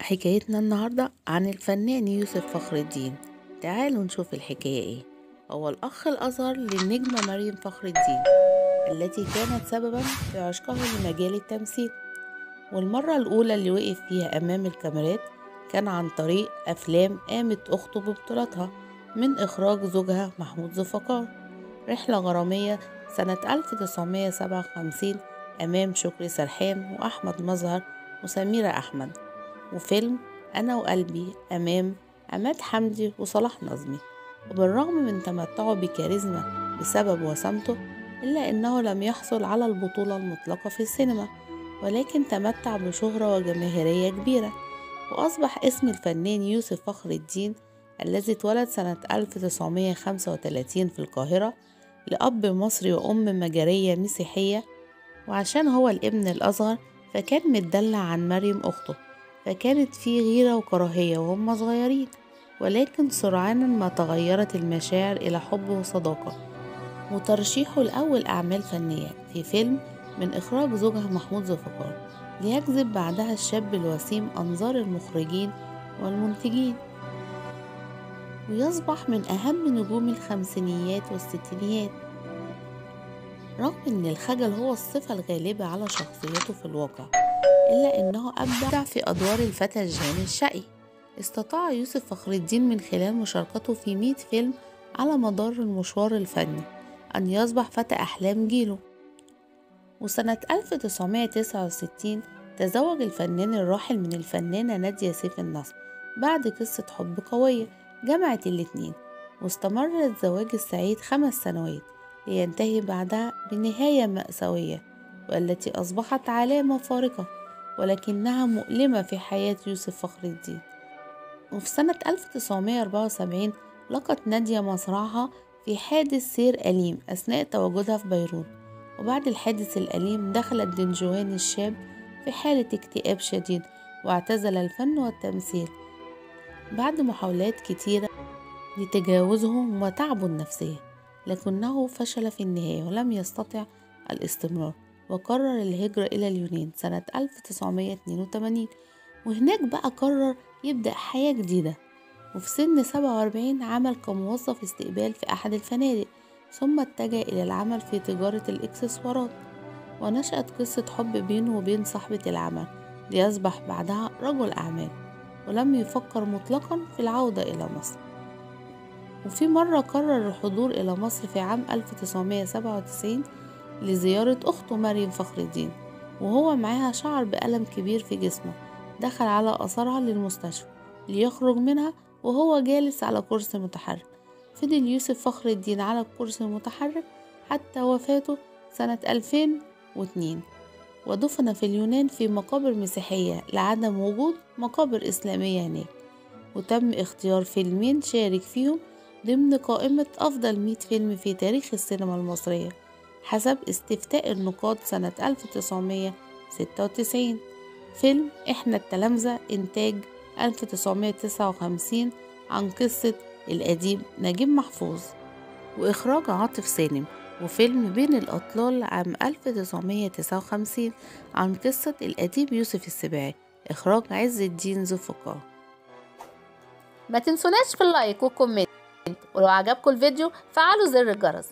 حكايتنا النهاردة عن الفنان يوسف فخر الدين. تعالوا نشوف الحكاية ايه. هو الأخ الأصغر للنجمة مريم فخر الدين التي كانت سببا في عشقه لمجال التمثيل، والمرة الأولى اللي وقف فيها أمام الكاميرات كان عن طريق أفلام قامت أخته ببطولتها من إخراج زوجها محمود ذوالفقار، رحلة غرامية سنة 1957 أمام شكري سرحان وأحمد مظهر وسميرة أحمد، وفيلم أنا وقلبي أمام عماد حمدي وصلاح نظمي. وبالرغم من تمتعه بكاريزما بسبب وسامته إلا أنه لم يحصل على البطولة المطلقة في السينما، ولكن تمتع بشهرة وجماهيرية كبيرة، وأصبح اسم الفنان يوسف فخر الدين الذي اتولد سنة 1935 في القاهرة لأب مصري وأم مجرية مسيحية، وعشان هو الابن الأصغر فكان متدلع عن مريم أخته، فكانت في غيرة وكراهية وهم صغيرين، ولكن سرعان ما تغيرت المشاعر إلى حب وصداقة، وترشيحه لأول أعمال فنية في فيلم من إخراج زوجها محمود ذوالفقار ليجذب بعدها الشاب الوسيم أنظار المخرجين والمنتجين، ويصبح من أهم نجوم الخمسينيات والستينيات. رغم أن الخجل هو الصفة الغالبة على شخصيته في الواقع، إلا أنه أبدع في أدوار الفتى الجاني الشقي. استطاع يوسف فخر الدين من خلال مشاركته في 100 فيلم على مدار المشوار الفني أن يصبح فتى أحلام جيله. وسنة 1969 تزوج الفنان الراحل من الفنانة نادية سيف النصر بعد قصة حب قوية جمعت الاتنين، واستمر الزواج السعيد 5 سنوات لينتهي بعدها بنهاية مأساوية، والتي أصبحت علامة فارقة ولكنها مؤلمة في حياة يوسف فخر الدين. وفي سنة 1974 لقت نادية مصرعها في حادث سير أليم أثناء تواجدها في بيروت، وبعد الحادث الأليم دخل الدنجوان الشاب في حالة اكتئاب شديد واعتزل الفن والتمثيل بعد محاولات كتيرة لتجاوزه وتعبه النفسية، لكنه فشل في النهاية ولم يستطع الاستمرار، وقرر الهجرة إلى اليونان سنة 1982، وهناك بقى قرر يبدأ حياة جديدة. وفي سن 47 عمل كموظف استقبال في أحد الفنادق، ثم اتجه إلى العمل في تجارة الإكسسوارات، ونشأت قصة حب بينه وبين صاحبة العمل ليصبح بعدها رجل أعمال، ولم يفكر مطلقا في العودة إلى مصر. وفي مرة قرر الحضور إلى مصر في عام 1997 لزيارة أخته مريم فخر الدين، وهو معاها شعر بألم كبير في جسمه، دخل على أثرها للمستشفى ليخرج منها وهو جالس على كرسي متحرك. فضل يوسف فخر الدين على الكرسي المتحرك حتى وفاته سنة 2002، ودفن في اليونان في مقابر مسيحية لعدم وجود مقابر إسلامية هناك. وتم اختيار فيلمين شارك فيهم ضمن قائمة أفضل 100 فيلم في تاريخ السينما المصرية حسب استفتاء النقاد سنة 1996. فيلم إحنا التلامذة إنتاج 1959 عن قصة الأديب نجيب محفوظ وإخراج عاطف سالم، وفيلم بين الأطلال عام 1959 عن قصة الأديب يوسف السباعي إخراج عز الدين ذو الفقار. ما تنسوناش في اللايك والكومنت، ولو عجبكم الفيديو فعلوا زر الجرس.